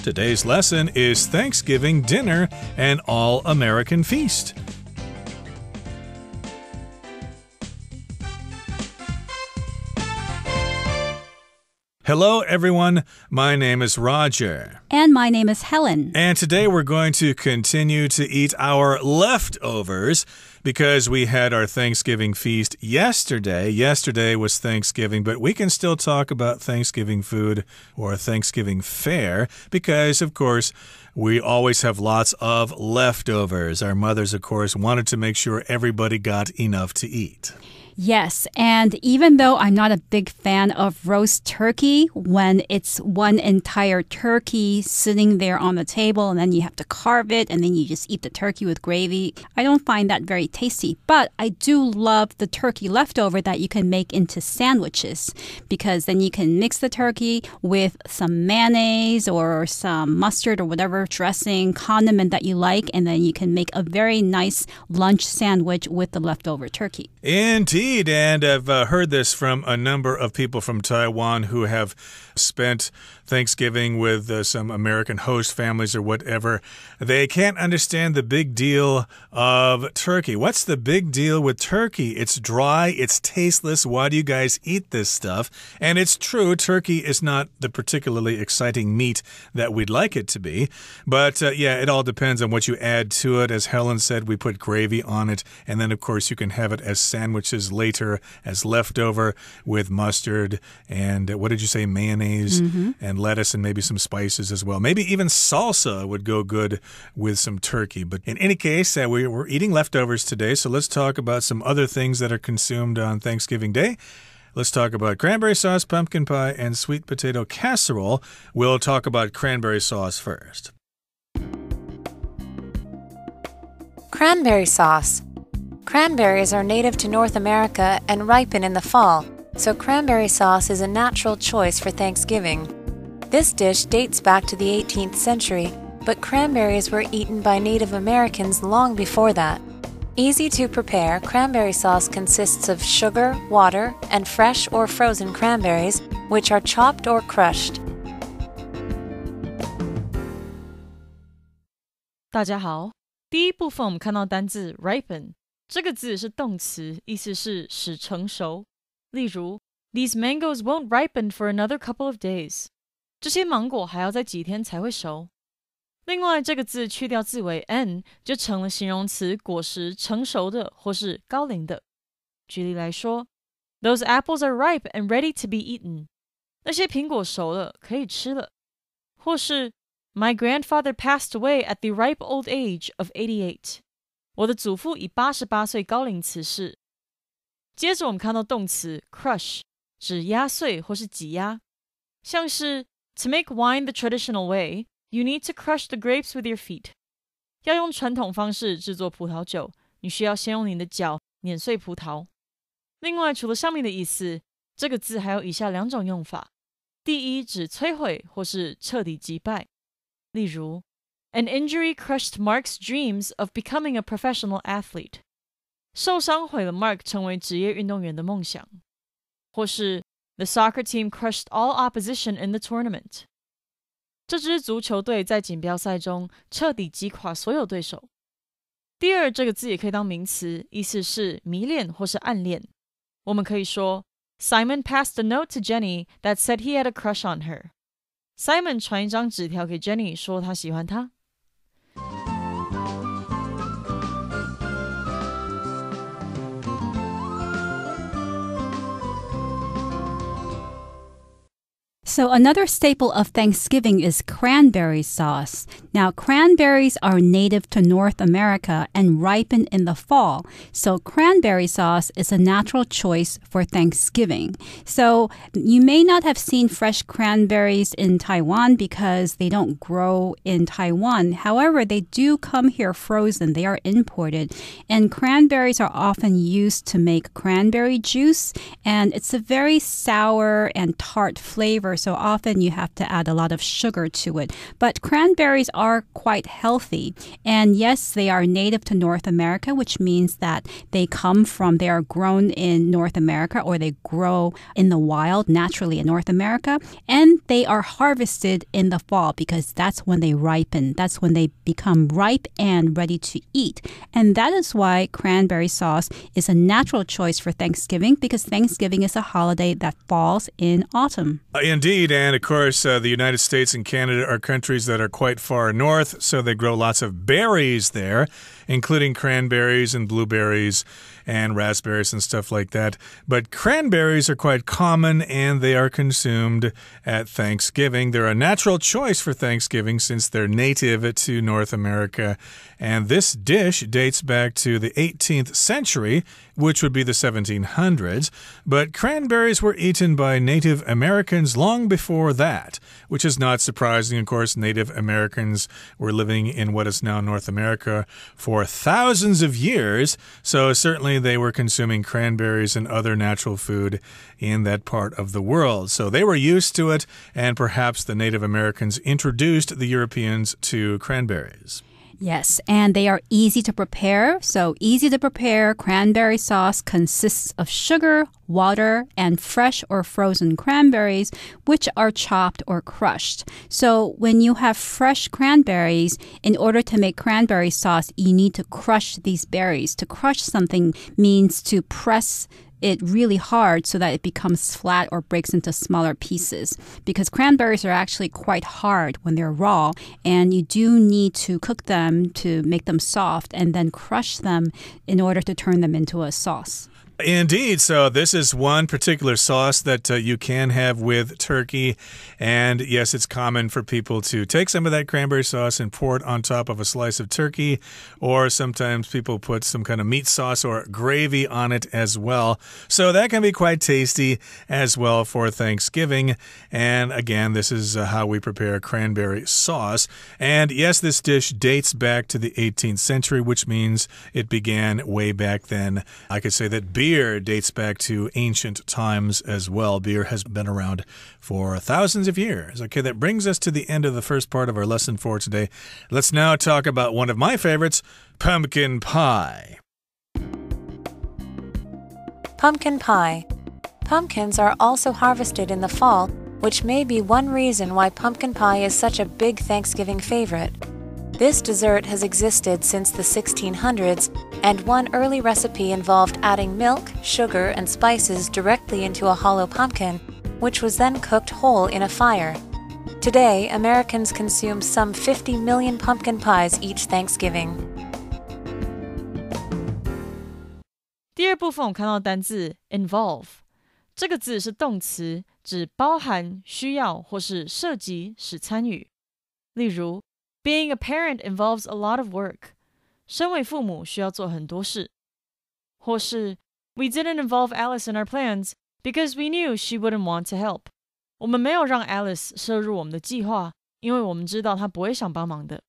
Today's lesson is Thanksgiving dinner, an all-American feast. Hello, everyone. My name is Roger. And my name is Helen. And today we're going to continue to eat our leftovers because we had our Thanksgiving feast yesterday. Yesterday was Thanksgiving, but we can still talk about Thanksgiving food or Thanksgiving fare because, of course, we always have lots of leftovers. Our mothers, of course, wanted to make sure everybody got enough to eat. Yes, and even though I'm not a big fan of roast turkey, when it's one entire turkey sitting there on the table and then you have to carve it and then you just eat the turkey with gravy, I don't find that very tasty. But I do love the turkey leftover that you can make into sandwiches because then you can mix the turkey with some mayonnaise or some mustard or whatever dressing, condiment that you like, and then you can make a very nice lunch sandwich with the leftover turkey. Indeed. And I've heard this from a number of people from Taiwan who have spent Thanksgiving with some American host families or whatever. They can't understand the big deal of turkey. What's the big deal with turkey? It's dry, it's tasteless. Why do you guys eat this stuff? And it's true, turkey is not the particularly exciting meat that we'd like it to be. But yeah, it all depends on what you add to it. As Helen said, we put gravy on it. And then, of course, you can have it as sandwiches later as leftover with mustard and what did you say, mayonnaise and lettuce and maybe some spices as well. Maybe even salsa would go good with some turkey. But in any case, we're eating leftovers today, so let's talk about some other things that are consumed on Thanksgiving Day. Let's talk about cranberry sauce, pumpkin pie, and sweet potato casserole. We'll talk about cranberry sauce first. Cranberry sauce. Cranberries are native to North America and ripen in the fall, so cranberry sauce is a natural choice for Thanksgiving. This dish dates back to the 18th century, but cranberries were eaten by Native Americans long before that. Easy to prepare, cranberry sauce consists of sugar, water, and fresh or frozen cranberries, which are chopped or crushed. 大家好，第一部分我们看到单字 ripen， 这个字是动词，意思是使成熟。例如 These mangoes won't ripen for another couple of days. 这些芒果还要再几天才会熟。另外，这个字去掉字尾 n 就成了形容词果实成熟的或是高龄的。举例来说 Those apples are ripe and ready to be eaten. 那些苹果熟了，可以吃了。或是 My grandfather passed away at the ripe old age of 88. 我的祖父以88岁高龄辞世。接着我们看到动词 crush， 指压碎或是挤压，像是 To make wine the traditional way, you need to crush the grapes with your feet. 要用传统方式制作葡萄酒，你需要先用你的脚碾碎葡萄。另外，除了上面的意思，这个字还有以下两种用法。第一，指摧毁或是彻底击败。例如 An injury crushed Mark's dreams of becoming a professional athlete. 受伤毁了 Mark 成为职业运动员的梦想。或是 The soccer team crushed all opposition in the tournament. 这支足球队在锦标赛中彻底击垮所有对手。第二，这个字也可以当名词，意思是迷恋或是暗恋。我们可以说 Simon passed a note to Jenny that said he had a crush on her. Simon 传一张纸条给 Jenny 说他喜欢她。So another staple of Thanksgiving is cranberry sauce. Now, cranberries are native to North America and ripen in the fall. So cranberry sauce is a natural choice for Thanksgiving. So you may not have seen fresh cranberries in Taiwan because they don't grow in Taiwan. However, they do come here frozen. They are imported. And cranberries are often used to make cranberry juice. And it's a very sour and tart flavor. so often you have to add a lot of sugar to it. But cranberries are quite healthy. And yes, they are native to North America, which means that they are grown in North America, or they grow in the wild naturally in North America. And they are harvested in the fall because that's when they ripen. That's when they become ripe and ready to eat. And that is why cranberry sauce is a natural choice for Thanksgiving, because Thanksgiving is a holiday that falls in autumn. Indeed, and of course, the United States and Canada are countries that are quite far north, so they grow lots of berries there, including cranberries and blueberries and raspberries and stuff like that. But cranberries are quite common, and they are consumed at Thanksgiving. They're a natural choice for Thanksgiving since they're native to North America. And this dish dates back to the 18th century, which would be the 1700s. But cranberries were eaten by Native Americans long before that, which is not surprising. Of course, Native Americans were living in what is now North America for thousands of years, so certainly they were consuming cranberries and other natural food in that part of the world. So they were used to it, and perhaps the Native Americans introduced the Europeans to cranberries. Yes, and they are easy to prepare. So easy to prepare, cranberry sauce consists of sugar, water, and fresh or frozen cranberries, which are chopped or crushed. So when you have fresh cranberries, in order to make cranberry sauce, you need to crush these berries. To crush something means to press it really hard so that it becomes flat or breaks into smaller pieces, because cranberries are actually quite hard when they're raw, and you do need to cook them to make them soft and then crush them in order to turn them into a sauce. Indeed. So this is one particular sauce that you can have with turkey. And yes, it's common for people to take some of that cranberry sauce and pour it on top of a slice of turkey. Or sometimes people put some kind of meat sauce or gravy on it as well. So that can be quite tasty as well for Thanksgiving. And again, this is how we prepare cranberry sauce. And yes, this dish dates back to the 18th century, which means it began way back then. I could say that beer dates back to ancient times as well. Beer has been around for thousands of years. Okay, that brings us to the end of the first part of our lesson for today. Let's now talk about one of my favorites, pumpkin pie. Pumpkin pie. Pumpkins are also harvested in the fall, which may be one reason why pumpkin pie is such a big Thanksgiving favorite. This dessert has existed since the 1600s, and one early recipe involved adding milk, sugar, and spices directly into a hollow pumpkin, which was then cooked whole in a fire. Today, Americans consume some 50 million pumpkin pies each Thanksgiving. 第二部分我看到单字 involve， 这个字是动词，指包含、需要或是涉及、使参与。例如Being a parent involves a lot of work. 身为父母需要做很多事。或是 We didn't involve Alice in our plans because we knew she wouldn't want to help. 我们没有让 Alice 摄入我们的计划，因为我们知道她不会想帮忙的。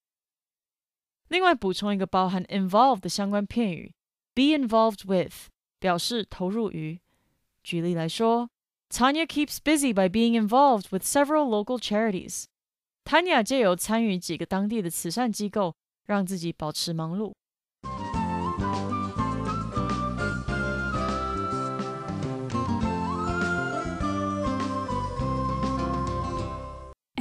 另外补充一个包含 involve 的相关片语 be involved with 表示投入于。举例来说 Tanya keeps busy by being involved with several local charities. Tanya 借由参与几个当地的慈善机构，让自己保持忙碌。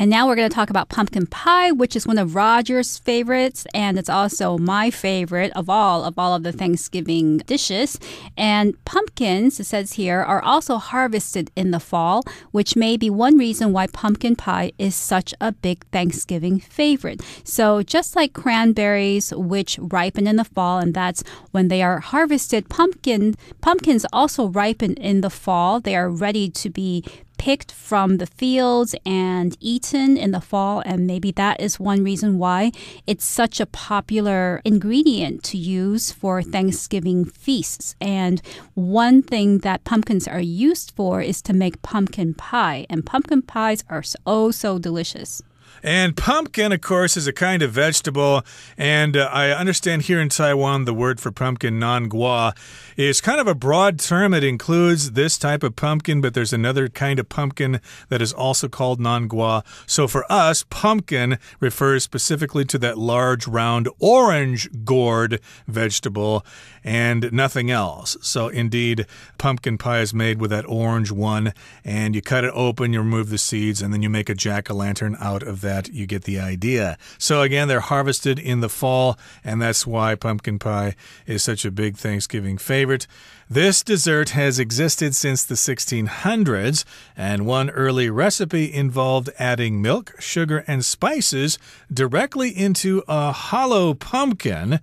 And now we're going to talk about pumpkin pie, which is one of Roger's favorites, and it's also my favorite of all of the Thanksgiving dishes. And pumpkins, it says here, are also harvested in the fall, which may be one reason why pumpkin pie is such a big Thanksgiving favorite. So just like cranberries, which ripen in the fall, and that's when they are harvested, pumpkins also ripen in the fall. They are ready to be picked from the fields and eaten in the fall, and maybe that is one reason why it's such a popular ingredient to use for Thanksgiving feasts. And one thing that pumpkins are used for is to make pumpkin pie, and pumpkin pies are so delicious. And pumpkin, of course, is a kind of vegetable. And I understand here in Taiwan, the word for pumpkin, nan-gua, is kind of a broad term. It includes this type of pumpkin, but there's another kind of pumpkin that is also called nan-gua. So for us, pumpkin refers specifically to that large, round, orange gourd vegetable and nothing else. So indeed, pumpkin pie is made with that orange one, and you cut it open, you remove the seeds, and then you make a jack-o'-lantern out of that. You get the idea. So again, they're harvested in the fall, and that's why pumpkin pie is such a big Thanksgiving favorite. This dessert has existed since the 1600s, and one early recipe involved adding milk, sugar, and spices directly into a hollow pumpkin,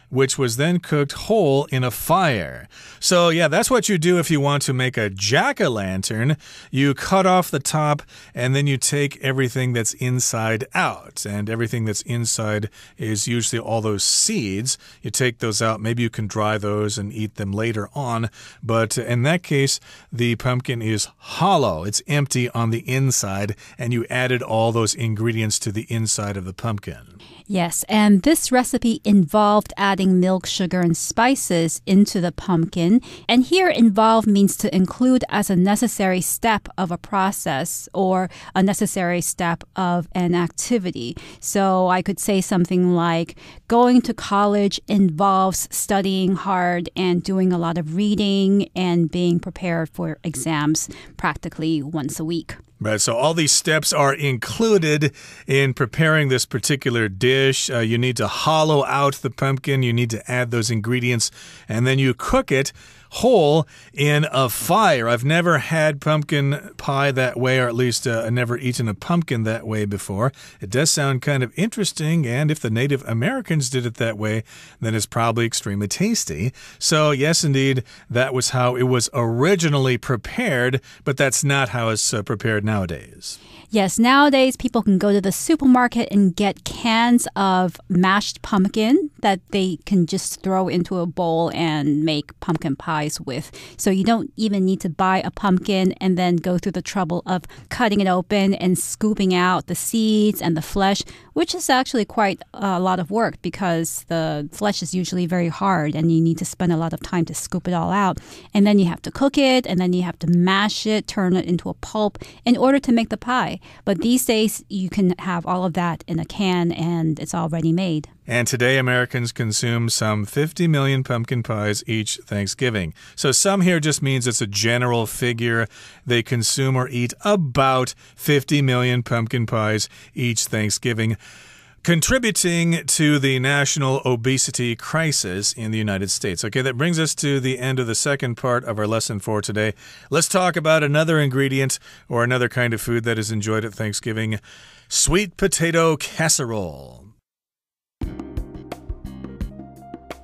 which was then cooked whole in a fire. So yeah, that's what you do if you want to make a jack-o'-lantern. You cut off the top and then you take everything that's inside out. And everything that's inside is usually all those seeds. You take those out. Maybe you can dry those and eat them later on. But in that case, the pumpkin is hollow. It's empty on the inside, and you added all those ingredients to the inside of the pumpkin. Yes, and this recipe involved adding milk, sugar, and spices into the pumpkin. And here, involve means to include as a necessary step of a process or a necessary step of an activity. So I could say something like, going to college involves studying hard and doing a lot of reading and being prepared for exams practically once a week. Right, so all these steps are included in preparing this particular dish. You need to hollow out the pumpkin. You need to add those ingredients, and then you cook it whole in a fire. I've never had pumpkin pie that way, or at least I've never eaten a pumpkin that way before. It does sound kind of interesting, and if the Native Americans did it that way, then it's probably extremely tasty. So yes, indeed, that was how it was originally prepared, but that's not how it's prepared nowadays. Yes, nowadays people can go to the supermarket and get cans of mashed pumpkin that they can just throw into a bowl and make pumpkin pies with. So you don't even need to buy a pumpkin and then go through the trouble of cutting it open and scooping out the seeds and the flesh, which is actually quite a lot of work because the flesh is usually very hard and you need to spend a lot of time to scoop it all out. And then you have to cook it, and then you have to mash it, turn it into a pulp in order to make the pie. But these days, you can have all of that in a can, and it's already made. And today, Americans consume some 50 million pumpkin pies each Thanksgiving. So some here just means it's a general figure. They consume or eat about 50 million pumpkin pies each Thanksgiving, contributing to the national obesity crisis in the United States. Okay, that brings us to the end of the second part of our lesson for today. Let's talk about another ingredient or another kind of food that is enjoyed at Thanksgiving: sweet potato casserole.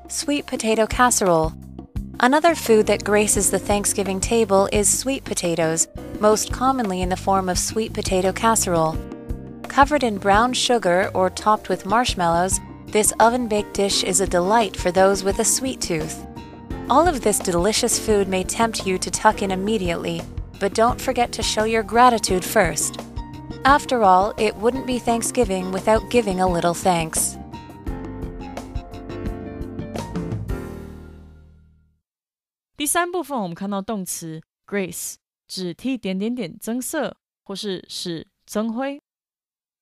Sweet potato casserole. Another food that graces the Thanksgiving table is sweet potatoes, most commonly in the form of sweet potato casserole. Covered in brown sugar or topped with marshmallows, this oven-baked dish is a delight for those with a sweet tooth. All of this delicious food may tempt you to tuck in immediately, but don't forget to show your gratitude first. After all, it wouldn't be Thanksgiving without giving a little thanks. 第三部分我们看到动词 grace 指替点点点增色或是使增辉。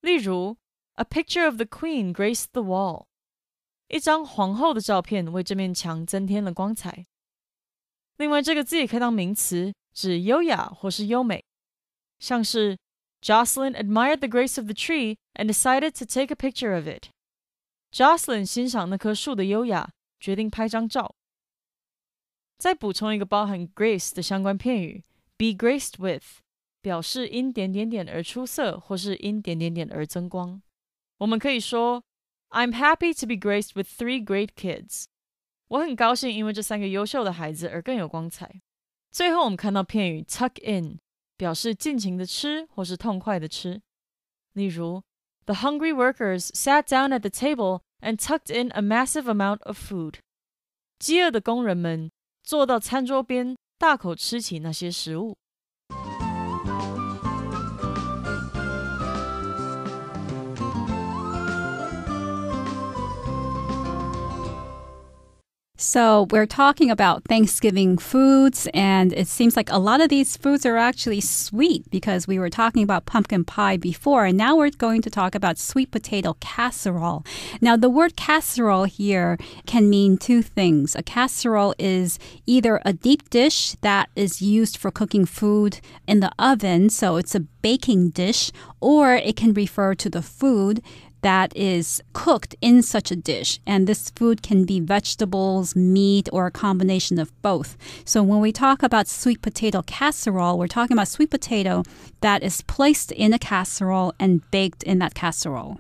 例如 A picture of the queen graced the wall. 一张皇后的照片为这面墙增添了光彩。另外这个字也可以当名词，指优雅或是优美，像是 Jocelyn admired the grace of the tree and decided to take a picture of it. Jocelyn 欣赏那棵树的优雅，决定拍张照。再补充一个包含 grace 的相关片语 be graced with， 表示因点点点而出色或是因点点点而增光。我们可以说 I'm happy to be graced with 3 great kids. 我很高兴因为这3个优秀的孩子而更有光彩。最后我们看到片语 tuck in， 表示尽情的吃或是痛快的吃。例如 The hungry workers sat down at the table and tucked in a massive amount of food. 饥饿的工人们坐到餐桌边，大口吃起那些食物。So we're talking about Thanksgiving foods, and it seems like a lot of these foods are actually sweet because we were talking about pumpkin pie before, and now we're going to talk about sweet potato casserole. Now, the word casserole here can mean two things. A casserole is either a deep dish that is used for cooking food in the oven, so it's a baking dish, or it can refer to the food that is cooked in such a dish. And this food can be vegetables, meat, or a combination of both. So when we talk about sweet potato casserole, we're talking about sweet potato that is placed in a casserole and baked in that casserole.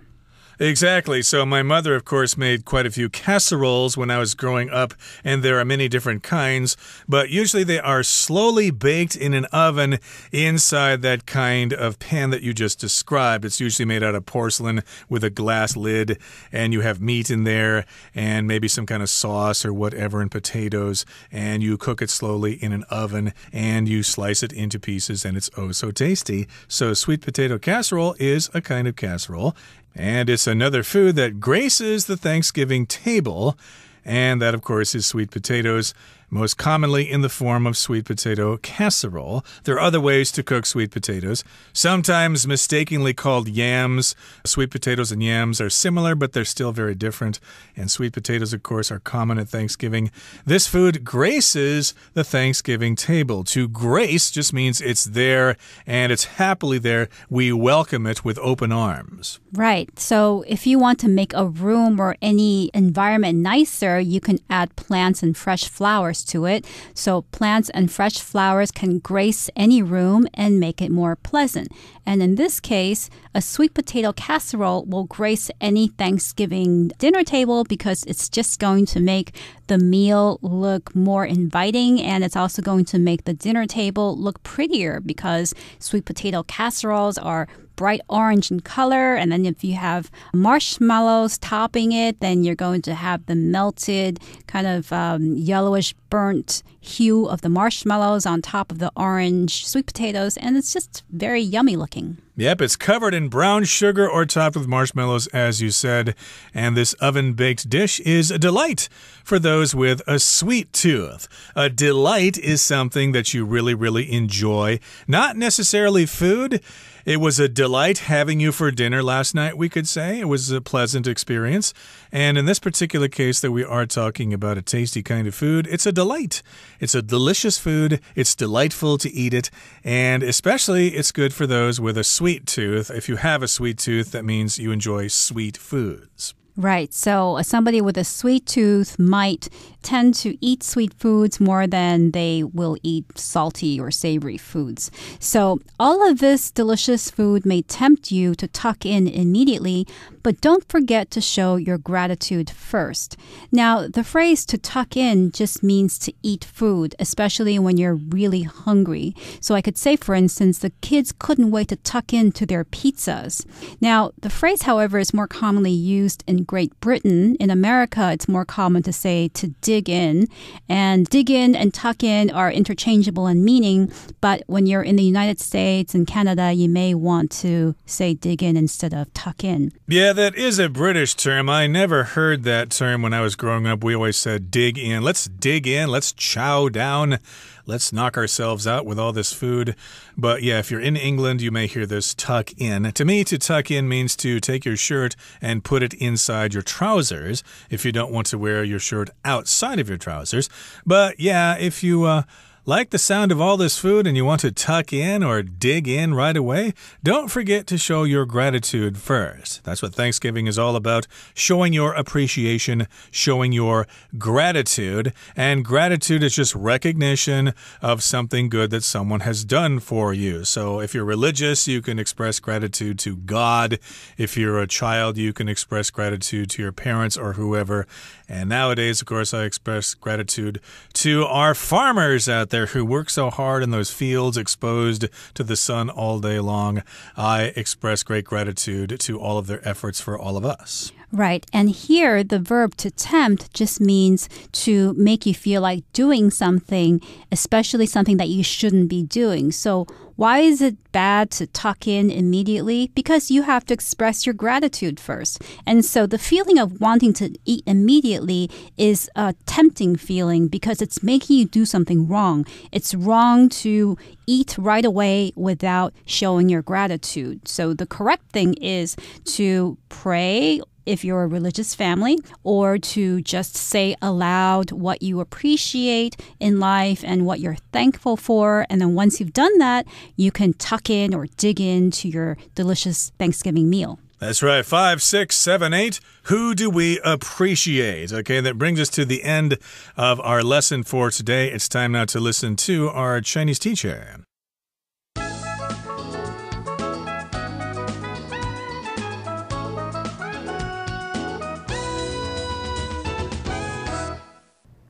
Exactly. So my mother, of course, made quite a few casseroles when I was growing up, and there are many different kinds, but usually they are slowly baked in an oven inside that kind of pan that you just described. It's usually made out of porcelain with a glass lid, and you have meat in there and maybe some kind of sauce or whatever and potatoes, and you cook it slowly in an oven, and you slice it into pieces, and it's oh so tasty. So sweet potato casserole is a kind of casserole. And it's another food that graces the Thanksgiving table. And that, of course, is sweet potatoes, most commonly in the form of sweet potato casserole. There are other ways to cook sweet potatoes, sometimes mistakenly called yams. Sweet potatoes and yams are similar, but they're still very different. And sweet potatoes, of course, are common at Thanksgiving. This food graces the Thanksgiving table. To grace just means it's there and it's happily there. We welcome it with open arms. Right. So if you want to make a room or any environment nicer, you can add plants and fresh flowers to it. So plants and fresh flowers can grace any room and make it more pleasant. And in this case, a sweet potato casserole will grace any Thanksgiving dinner table because it's just going to make the meal look more inviting, and it's also going to make the dinner table look prettier because sweet potato casseroles are bright orange in color, and then if you have marshmallows topping it, then you're going to have the melted kind of yellowish burnt hue of the marshmallows on top of the orange sweet potatoes, and it's just very yummy looking. Yep, it's covered in brown sugar or topped with marshmallows, as you said. And this oven-baked dish is a delight for those with a sweet tooth. A delight is something that you really, really enjoy. Not necessarily food. It was a delight having you for dinner last night, we could say. It was a pleasant experience. And in this particular case that we are talking about a tasty kind of food, it's a delight. It's a delicious food. It's delightful to eat it. And especially it's good for those with a sweet tooth. If you have a sweet tooth, that means you enjoy sweet foods. Right. So somebody with a sweet tooth might tend to eat sweet foods more than they will eat salty or savory foods. So all of this delicious food may tempt you to tuck in immediately, but don't forget to show your gratitude first. Now, the phrase to tuck in just means to eat food, especially when you're really hungry. So I could say, for instance, the kids couldn't wait to tuck into their pizzas. Now, the phrase, however, is more commonly used in Great Britain. In America, it's more common to say to dig in. And dig in and tuck in are interchangeable in meaning, but when you're in the United States and Canada, you may want to say dig in instead of tuck in. Yeah, that is a British term. I never heard that term when I was growing up. We always said dig in. Let's dig in. Let's chow down. Let's knock ourselves out with all this food. But yeah, if you're in England, you may hear this tuck in. To me, to tuck in means to take your shirt and put it inside your trousers if you don't want to wear your shirt outside of your trousers. But yeah, if you like the sound of all this food and you want to tuck in or dig in right away, don't forget to show your gratitude first. That's what Thanksgiving is all about, showing your appreciation, showing your gratitude. And gratitude is just recognition of something good that someone has done for you. So if you're religious, you can express gratitude to God. If you're a child, you can express gratitude to your parents or whoever. And nowadays, of course, I express gratitude to our farmers out there who work so hard in those fields exposed to the sun all day long. I express great gratitude to all of their efforts for all of us. Right. And here, the verb to tempt just means to make you feel like doing something, especially something that you shouldn't be doing. So why is it bad to tuck in immediately? Because you have to express your gratitude first. And so the feeling of wanting to eat immediately is a tempting feeling because it's making you do something wrong. It's wrong to eat right away without showing your gratitude. So the correct thing is to pray if you're a religious family, or to just say aloud what you appreciate in life and what you're thankful for. And then once you've done that, you can tuck in or dig into your delicious Thanksgiving meal. That's right. 5, 6, 7, 8. Who do we appreciate? Okay, that brings us to the end of our lesson for today. It's time now to listen to our Chinese teacher.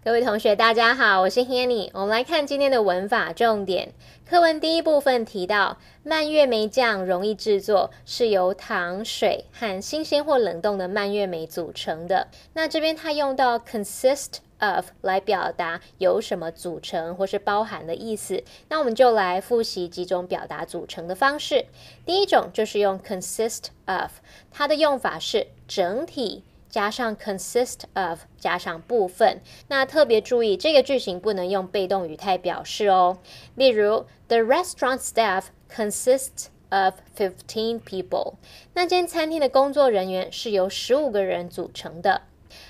各位同学大家好，我是 Hanny。 我们来看今天的文法重点。课文第一部分提到蔓越莓酱容易制作，是由糖、水和新鲜或冷冻的蔓越莓组成的。那这边它用到 consist of 来表达由什么组成或是包含的意思。那我们就来复习几种表达组成的方式。第一种就是用 consist of， 它的用法是整体加上 consist of 加上部分。那特别注意，这个句型不能用被动语态表示哦。例如 The restaurant staff consists of 15 people。 那间餐厅的工作人员是由15个人组成的。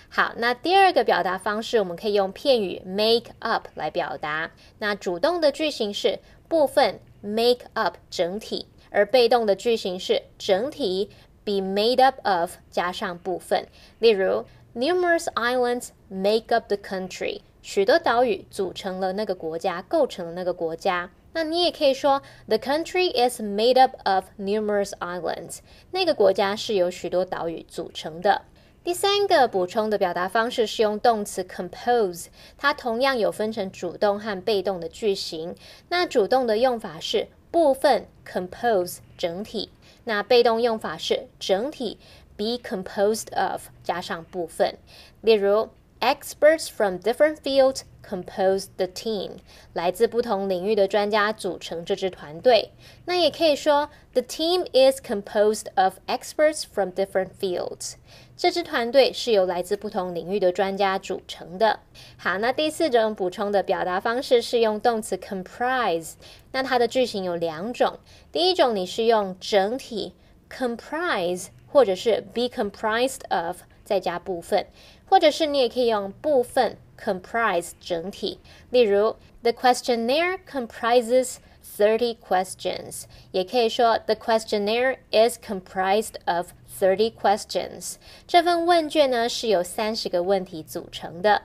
好，那第二个表达方式，我们可以用片语 make up 来表达。那主动的句型是部分 make up 整体，而被动的句型是整体be made up of 加上部分。例如 Numerous islands make up the country， 许多岛屿组成了那个国家，构成了那个国家。那你也可以说 The country is made up of numerous islands， 那个国家是由许多岛屿组成的。第三个补充的表达方式是用动词 compose， 它同样有分成主动和被动的句型。那主动的用法是部分 compose 整体，那被动用法是整体 be composed of 加上部分。例如 Experts from different fields compose the team， 来自不同领域的专家组成这支团队。那也可以说 The team is composed of experts from different fields， 这支团队是由来自不同领域的专家组成的。好，那第四种补充的表达方式是用动词 comprise， 那它的句型有两种。第一种你是用整体 comprise， 或者是 be comprised of 再加部分，或者是你也可以用部分 comprise 整体。例如 The questionnaire comprises 30 questions， 也可以说 The questionnaire is comprised of 30 questions。 这份问卷呢是由30个问题组成的。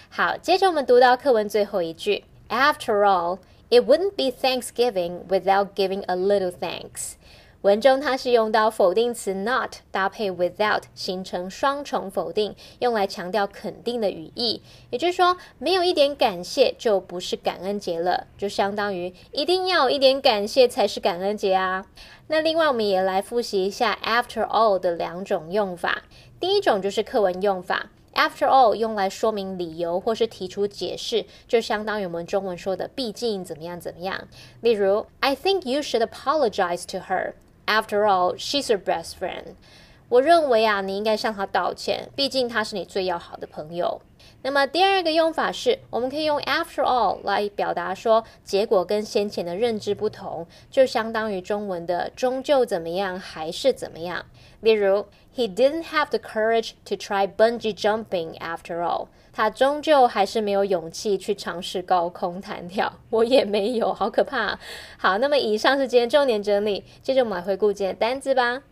好，接着我们读到课文最后一句 After all, it wouldn't be Thanksgiving without giving a little thanks。文中它是用到否定词 not 搭配 without 形成双重否定，用来强调肯定的语义。也就是说，没有一点感谢就不是感恩节了，就相当于一定要有一点感谢才是感恩节啊。那另外我们也来复习一下 after all 的两种用法。第一种就是课文用法。After all 用来说明理由或是提出解释，就相当于我们中文说的毕竟怎么样怎么样。例如 I think you should apologize to her.After all, she's your best friend. 我认为啊，你应该向她道歉，毕竟她是你最要好的朋友。那么第二个用法是，我们可以用 after all 来表达说结果跟先前的认知不同，就相当于中文的终究怎么样还是怎么样。例如 He didn't have the courage to try bungee jumping after all. 他终究还是没有勇气去尝试高空弹跳，我也没有，好可怕。好，那么以上是今天重点整理，接着我们来回顾今天的单字吧。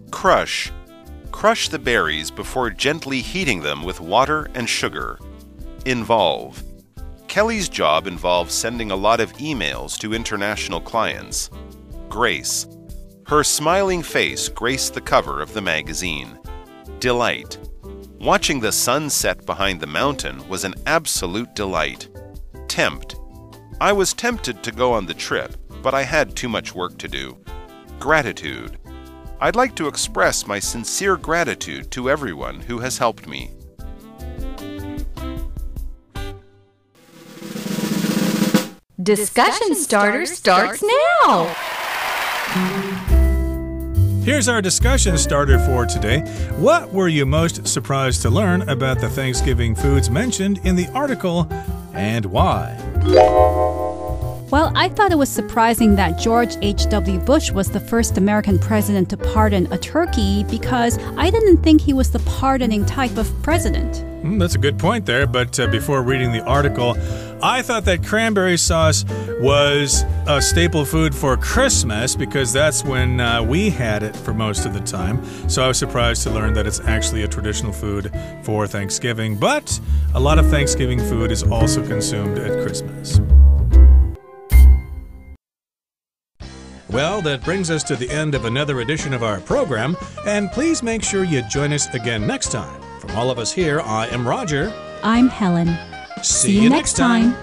Crush. Crush the berries before gently heating them with water and sugar. Involve. Kelly's job involves sending a lot of emails to international clients. Grace. Her smiling face graced the cover of the magazine.Delight. Watching the sun set behind the mountain was an absolute delight. Tempt. I was tempted to go on the trip, but I had too much work to do. Gratitude. I'd like to express my sincere gratitude to everyone who has helped me. Discussion starter starts now. Here's our discussion starter for today. What were you most surprised to learn about the Thanksgiving foods mentioned in the article, and why? Well, I thought it was surprising that George H.W. Bush was the first American president to pardon a turkey because I didn't think he was the pardoning type of president. That's a good point there, but before reading the article, I thought that cranberry sauce was a staple food for Christmas because that's when we had it for most of the time. So I was surprised to learn that it's actually a traditional food for Thanksgiving, but a lot of Thanksgiving food is also consumed at Christmas. Well, that brings us to the end of another edition of our program, and please make sure you join us again next time. From all of us here, I am Roger. I'm Helen. See you next time.